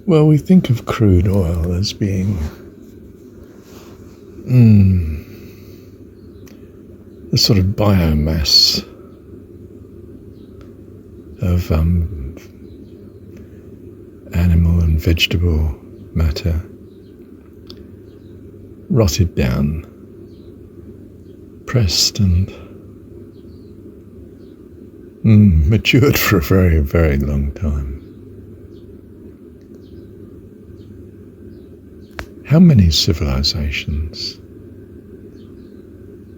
Well, we think of crude oil as being the sort of biomass of animal and vegetable matter rotted down, pressed and matured for a very, very long time. How many civilizations,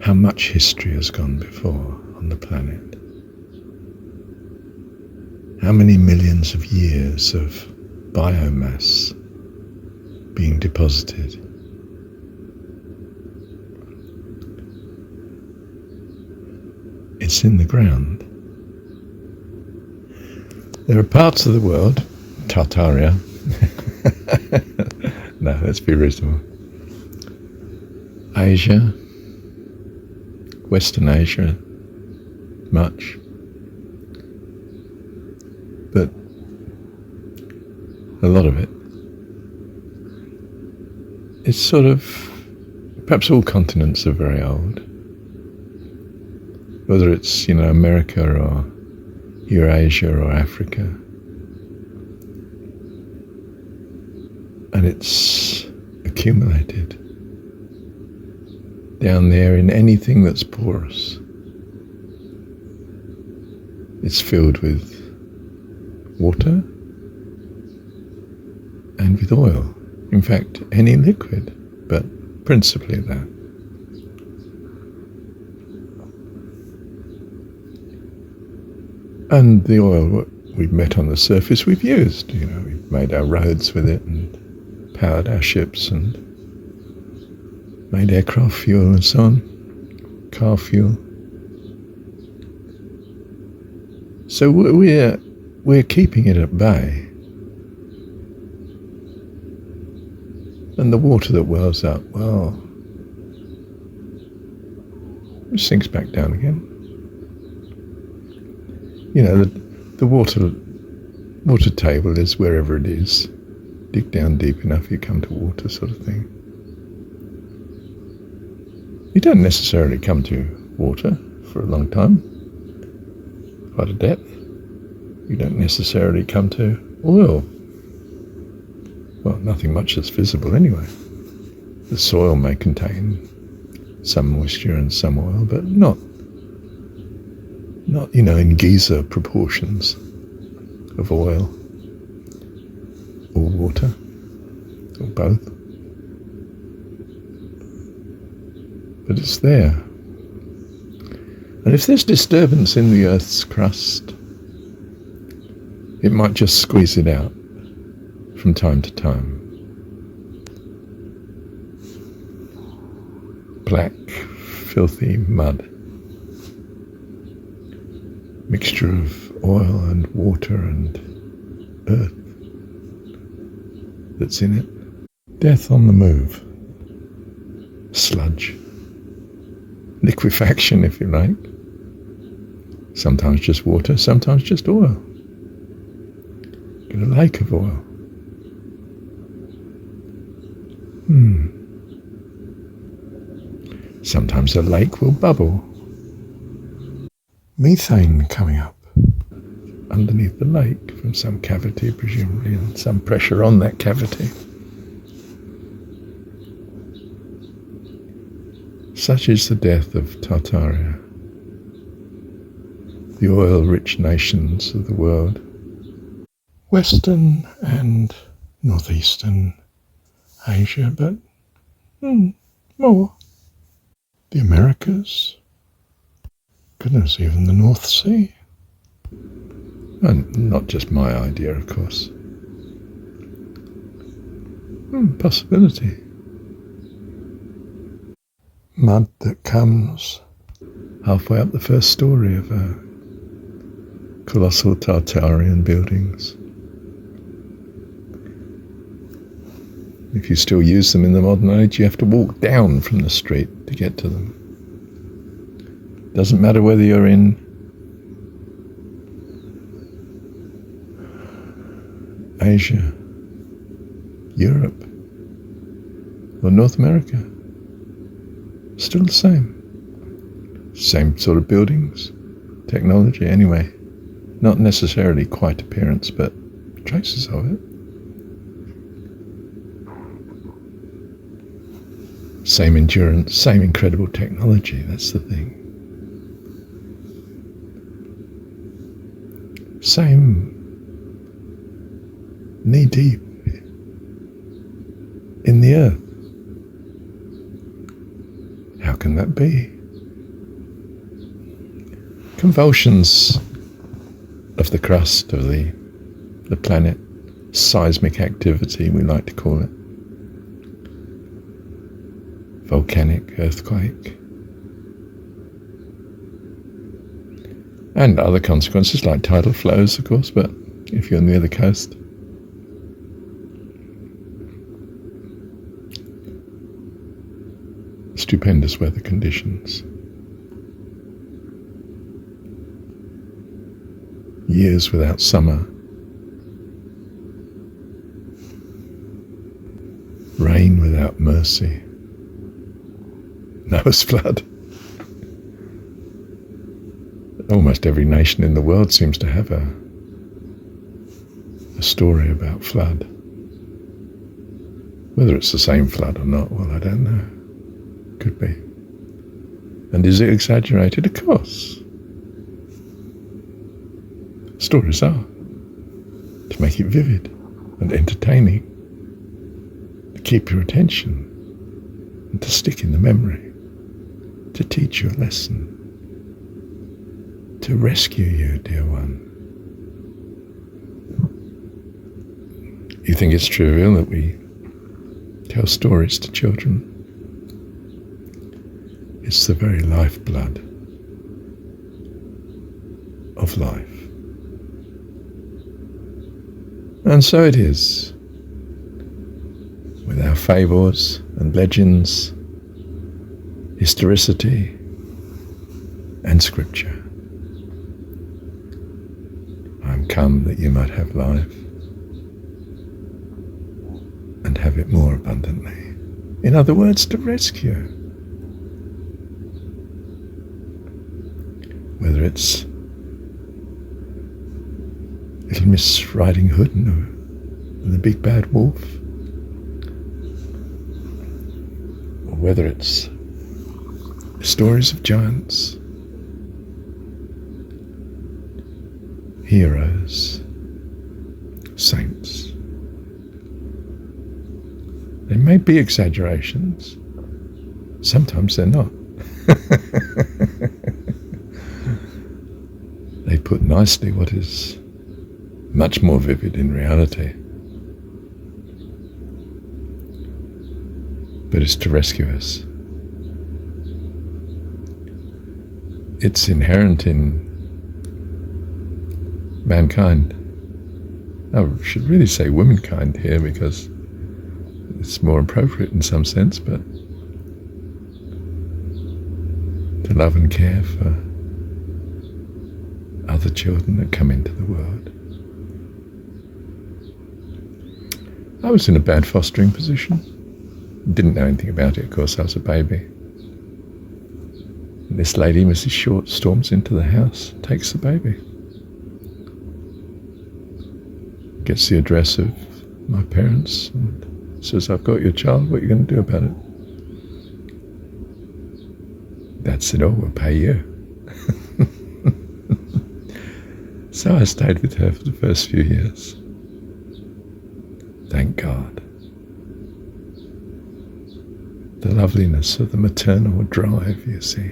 how much history has gone before on the planet? How many millions of years of biomass being deposited? It's in the ground. There are parts of the world, Tartaria, no, let's be reasonable, Asia, Western Asia, much, but a lot of it, it's sort of, perhaps all continents are very old, whether it's, America or Eurasia or Africa. And it's accumulated down there in anything that's porous. It's filled with water and with oil. In fact, any liquid, but principally that. And the oil we've met on the surface we've used. We've made our roads with it and powered our ships and made aircraft fuel and so on, car fuel. So we're keeping it at bay. And the water that wells up, well, it sinks back down again. The water table is wherever it is. Dig down deep enough, you come to water, sort of thing. You don't necessarily come to water for a long time, quite a depth. You don't necessarily come to oil. Well, nothing much that's visible anyway. The soil may contain some moisture and some oil, but not in geyser proportions of oil or water or both. But it's there. And if there's disturbance in the Earth's crust, it might just squeeze it out from time to time. Black, filthy mud. Mixture of oil and water and earth that's in it. Death on the move. Sludge. Liquefaction, if you like. Sometimes just water, sometimes just oil. Get a lake of oil. Sometimes a lake will bubble. Methane coming up underneath the lake from some cavity, presumably, and some pressure on that cavity. Such is the death of Tartaria, the oil-rich nations of the world. Western and northeastern Asia, but more. The Americas. Goodness, even the North Sea. And not just my idea, of course. Possibility. Mud that comes halfway up the first story of colossal Tartarian buildings. If you still use them in the modern age, you have to walk down from the street to get to them. Doesn't matter whether you're in Asia Europe, or North America. Still the same. Same sort of buildings, technology anyway. Not necessarily quite appearance, but traces of it. Same endurance, same incredible technology, that's the thing. Same knee-deep in the earth. How can that be? Convulsions of the crust of the planet, seismic activity we like to call it, volcanic earthquake, and other consequences like tidal flows, of course, but if you're near the coast, stupendous weather conditions. Years without summer. Rain without mercy. Noah's flood. Almost every nation in the world seems to have a story about flood. Whether it's the same flood or not, well, I don't know. Could be. And is it exaggerated? Of course. Stories are, to make it vivid and entertaining, to keep your attention and to stick in the memory, to teach you a lesson, to rescue you, dear one. You think it's trivial that we tell stories to children? It's the very lifeblood of life. And so it is with our fables and legends, historicity and scripture. I'm come that you might have life and have it more abundantly. In other words, to rescue. Whether it's Little Miss Riding Hood and the Big Bad Wolf, or whether it's stories of giants, heroes, saints. They may be exaggerations. Sometimes they're not. They put nicely what is much more vivid in reality. But it's to rescue us. It's inherent in mankind. I should really say womankind here because it's more appropriate in some sense, but to love and care for other children that come into the world. I was in a bad fostering position. Didn't know anything about it, of course. I was a baby. And this lady, Mrs. Short, storms into the house, takes the baby, gets the address of my parents, and says, "I've got your child. What are you going to do about it?" Dad said, "Oh, we'll pay you." So I stayed with her for the first few years. Thank God. The loveliness of the maternal drive, you see,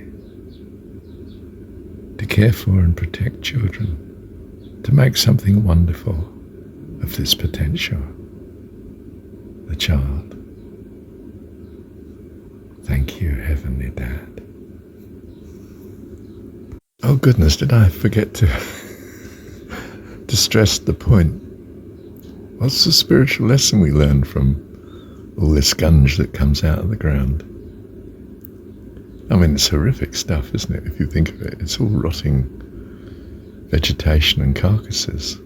to care for and protect children, to make something wonderful of this potential, the child. Thank you, Heavenly Dad. Oh goodness, did I forget to stress the point? What's the spiritual lesson we learn from all this gunge that comes out of the ground? I mean, it's horrific stuff, isn't it? If you think of it, it's all rotting vegetation and carcasses.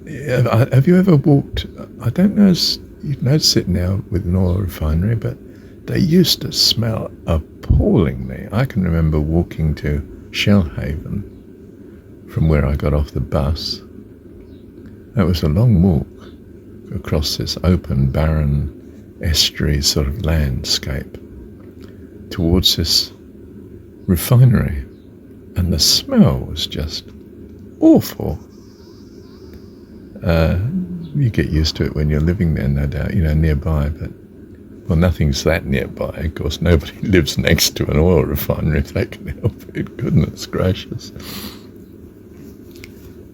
Have you ever walked, I don't know you'd notice it now with an oil refinery, but they used to smell appallingly. I can remember walking to Shellhaven from where I got off the bus. That was a long walk across this open, barren, estuary sort of landscape towards this refinery, and the smell was just awful. You get used to it when you're living there, no doubt, nearby, but well, nothing's that nearby. Of course, nobody lives next to an oil refinery if they can help it. Goodness gracious.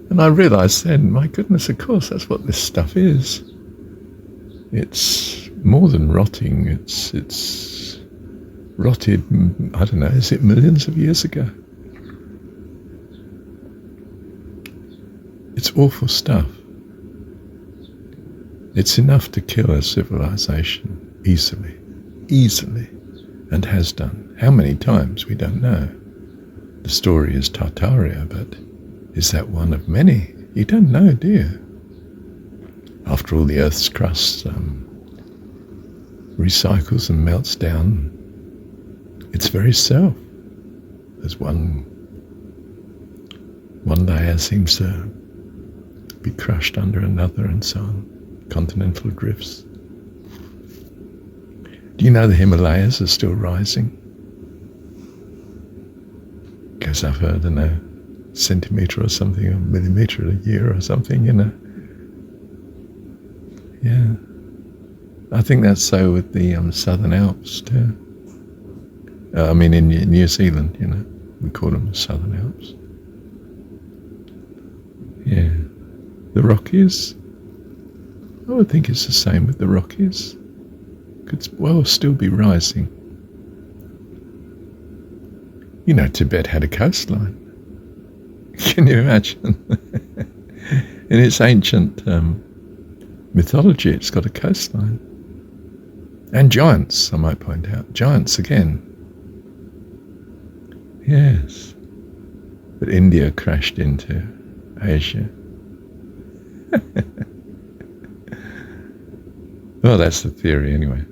And I realised then, my goodness, of course, that's what this stuff is. It's more than rotting. It's rotted, I don't know, is it millions of years ago? It's awful stuff. It's enough to kill a civilization easily, and has done. How many times, we don't know. The story is Tartaria, but is that one of many? You don't know, do you? After all, the Earth's crust recycles and melts down its very self, as one layer seems to be crushed under another, and so on. Continental drifts. Do you know the Himalayas are still rising? Goes up, I don't know, centimetre or something, or millimetre a year or something, Yeah. I think that's so with the Southern Alps too. In New Zealand, we call them the Southern Alps. Yeah. The Rockies, I would think it's the same with the Rockies. Could well still be rising. Tibet had a coastline. Can you imagine? In its ancient mythology, it's got a coastline. And giants, I might point out. Giants again. Yes. But India crashed into Asia. Well, that's the theory anyway.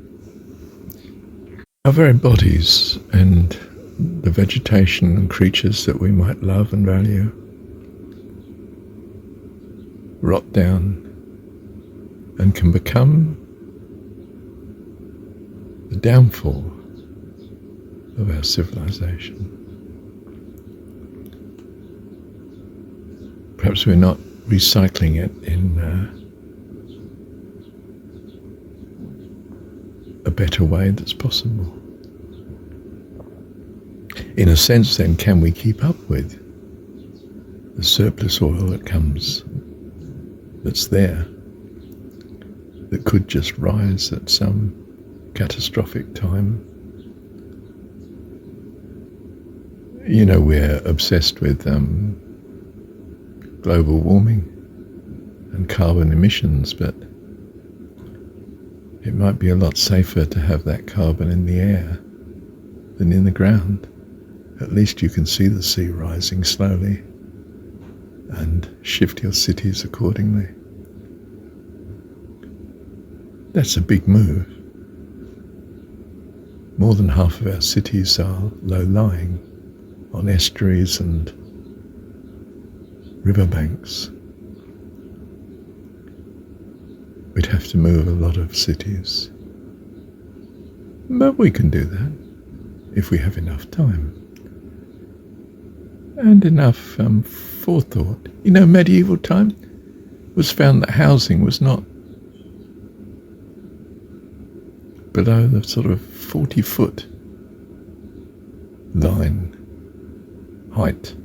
Our very bodies and the vegetation and creatures that we might love and value rot down and can become the downfall of our civilization. Perhaps we're not recycling it in a better way that's possible. In a sense, then, can we keep up with the surplus oil that's there, that could just rise at some catastrophic time? We're obsessed with global warming and carbon emissions, but it might be a lot safer to have that carbon in the air than in the ground. At least you can see the sea rising slowly and shift your cities accordingly. That's a big move. More than half of our cities are low-lying on estuaries and riverbanks. We'd have to move a lot of cities. But we can do that if we have enough time. And enough forethought. Medieval time was found that housing was not below the sort of 40-foot line, height,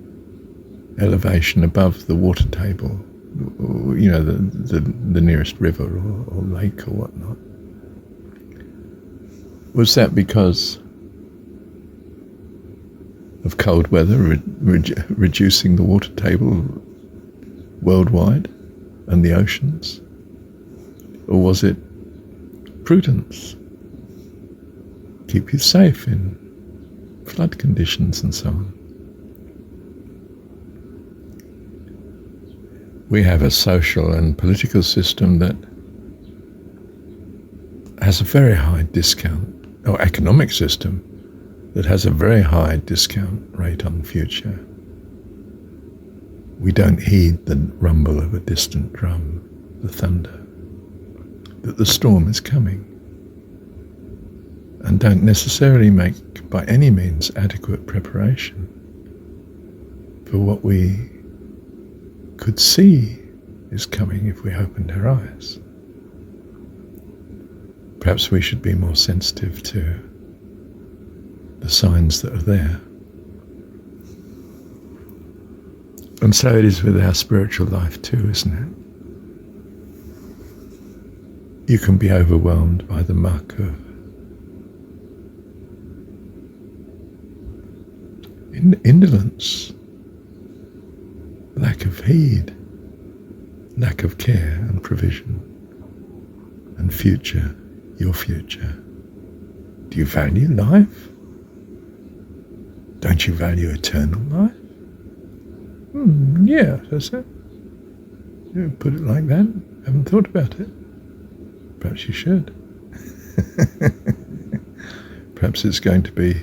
elevation above the water table, the nearest river or lake or whatnot. Was that because of cold weather reducing the water table worldwide and the oceans? Or was it prudence? Keep you safe in flood conditions and so on. We have a social and political system that has a very high discount, or economic system that has a very high discount rate on the future. We don't heed the rumble of a distant drum, the thunder, that the storm is coming, and don't necessarily make by any means adequate preparation for what we could see is coming if we opened our eyes. Perhaps we should be more sensitive to the signs that are there. And so it is with our spiritual life too, isn't it? You can be overwhelmed by the muck of indolence, lack of heed, lack of care and provision, and future, your future. Do you value life? Don't you value eternal life? Yeah, that's it. You put it like that. Haven't thought about it. Perhaps you should. Perhaps it's going to be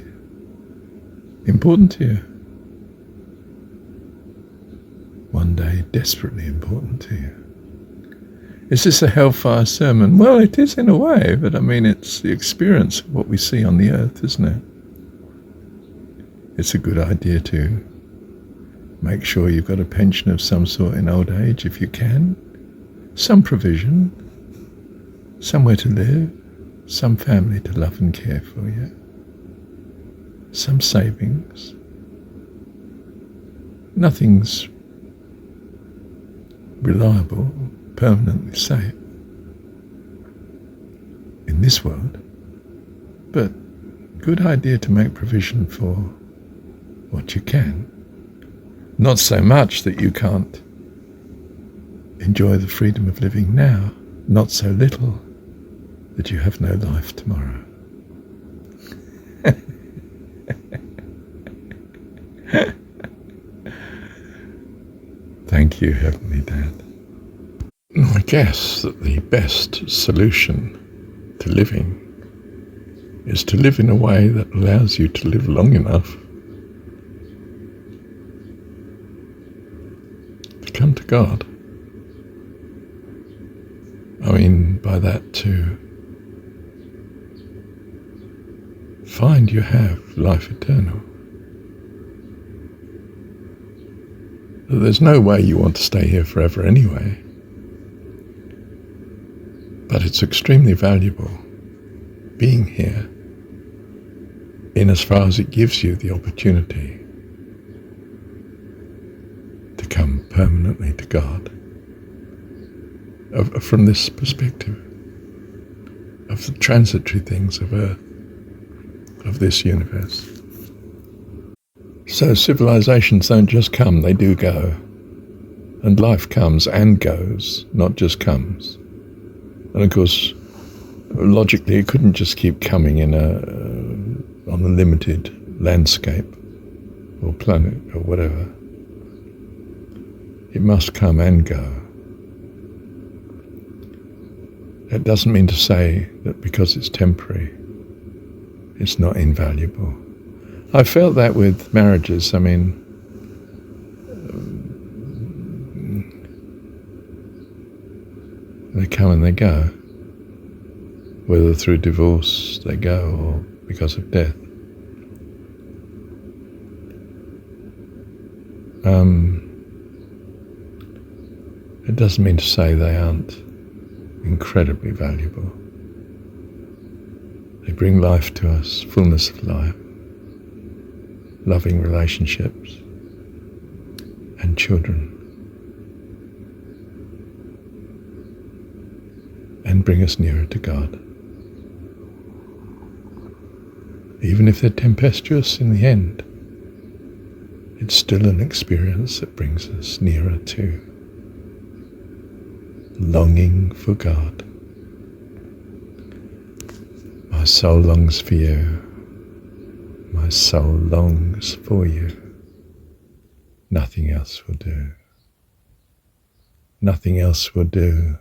important to you. One day, desperately important to you. Is this a hellfire sermon? Well, it is in a way, but I mean, it's the experience of what we see on the earth, isn't it? It's a good idea to make sure you've got a pension of some sort in old age if you can. Some provision, somewhere to live, some family to love and care for you, some savings. Nothing's reliable, permanently safe in this world, but good idea to make provision for what you can. Not so much that you can't enjoy the freedom of living now, not so little that you have no life tomorrow. Thank you, Heavenly Dad. I guess that the best solution to living is to live in a way that allows you to live long enough to come to God. I mean by that to find you have life eternal. That there's no way you want to stay here forever anyway. But it's extremely valuable being here in as far as it gives you the opportunity to come permanently to God. From this perspective of the transitory things of earth, of this universe. So civilizations don't just come, they do go. And life comes and goes, not just comes. And of course, logically, it couldn't just keep coming on a limited landscape or planet or whatever. It must come and go. It doesn't mean to say that because it's temporary, it's not invaluable. I felt that with marriages. I mean, they come and they go. Whether through divorce they go or because of death. It doesn't mean to say they aren't incredibly valuable. They bring life to us, fullness of life, loving relationships, and children, and bring us nearer to God. Even if they're tempestuous in the end, it's still an experience that brings us nearer to longing for God. My soul longs for you. My soul longs for you. Nothing else will do. Nothing else will do.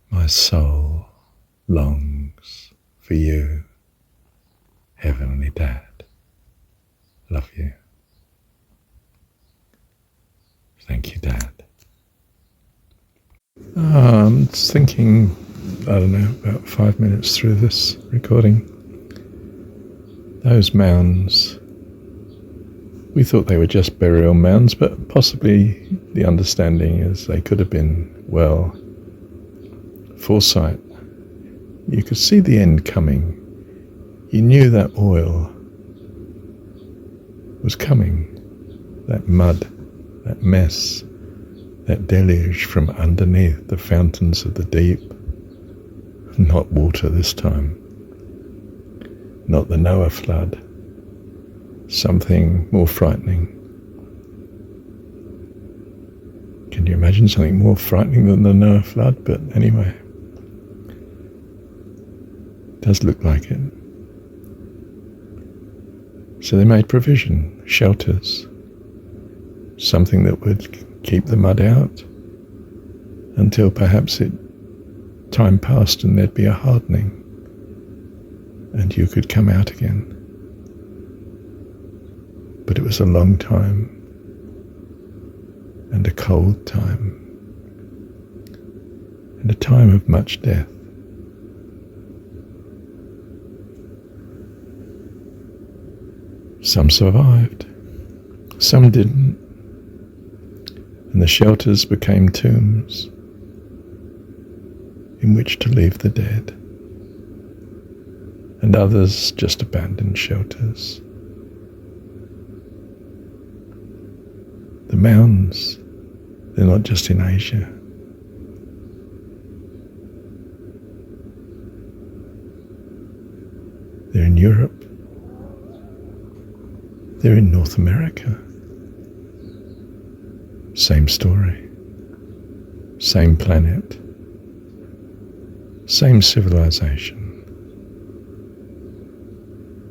My soul longs for you, Heavenly Dad. Love you. Thank you, Dad. I'm thinking, I don't know, about 5 minutes through this recording. Those mounds, we thought they were just burial mounds, but possibly the understanding is they could have been, well, foresight. You could see the end coming. You knew that oil was coming, that mud, that mess, that deluge from underneath the fountains of the deep. Not water this time, not the Noah flood, something more frightening. Can you imagine something more frightening than the Noah flood? But anyway, it does look like it. So they made provision, shelters, something that would keep the mud out until perhaps time passed and there'd be a hardening and you could come out again. But it was a long time and a cold time and a time of much death. Some survived, some didn't, and the shelters became tombs in which to leave the dead, and others just abandoned shelters. The mounds, they're not just in Asia. They're in Europe. They're in North America. Same story, same planet, same civilization.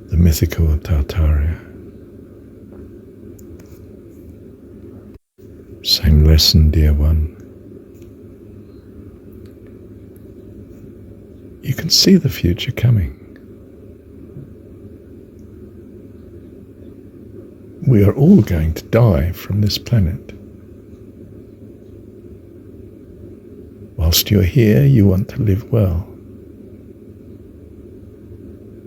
The mythical Tartaria. Same lesson, dear one. You can see the future coming. We are all going to die from this planet. Whilst you're here, you want to live well.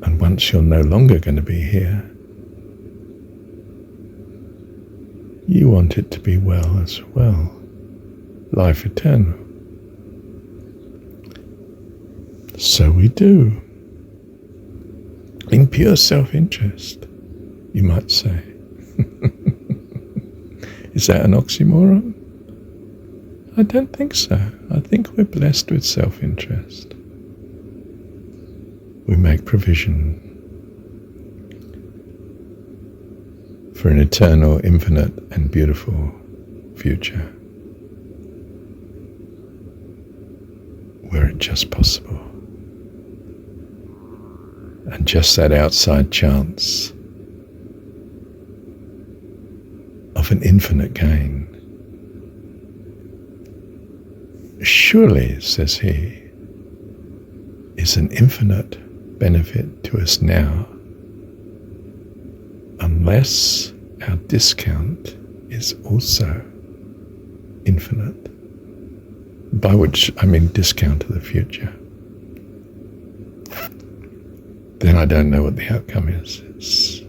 And once you're no longer going to be here, you want it to be well as well. Life eternal. So we do. In pure self-interest, you might say. Is that an oxymoron? I don't think so. I think we're blessed with self-interest. We make provision for an eternal, infinite, and beautiful future were it just possible. And just that outside chance of an infinite gain. Surely, says he, is an infinite benefit to us now, unless our discount is also infinite, by which I mean discount to the future. Then I don't know what the outcome is. It's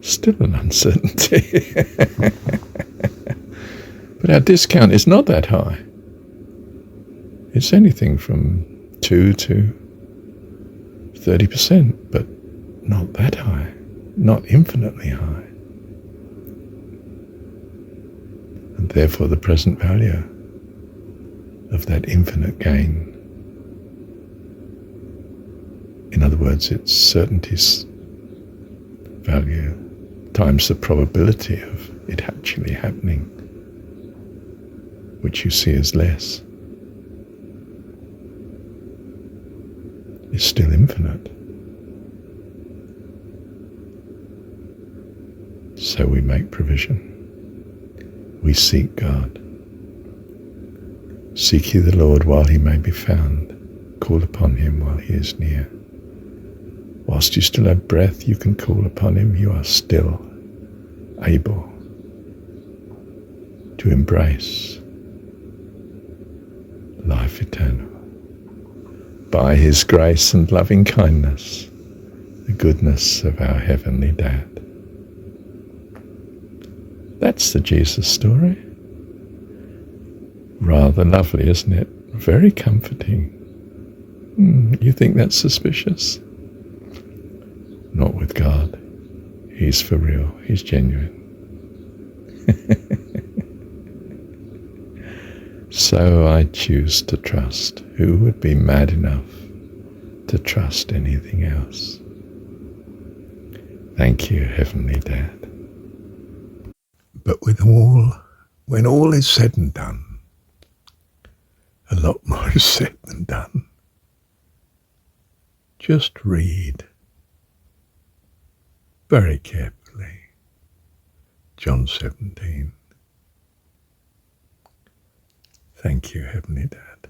still an uncertainty. But our discount is not that high. It's anything from 2 to 30%, but not that high, not infinitely high. And therefore the present value of that infinite gain, in other words, its certainty's value times the probability of it actually happening, which you see as less, is still infinite. So we make provision. We seek God. Seek ye the Lord while he may be found. call upon him while he is near. Whilst you still have breath, you can call upon him. You are still able to embrace life eternal. By his grace and loving kindness, the goodness of our Heavenly Dad. That's the Jesus story. Rather lovely, isn't it? Very comforting. You think that's suspicious? Not with God. He's for real. He's genuine. So I choose to trust. Who would be mad enough to trust anything else? Thank you, Heavenly Dad. But when all is said and done, a lot more is said than done. Just read very carefully John 17. Thank you, Heavenly Dad.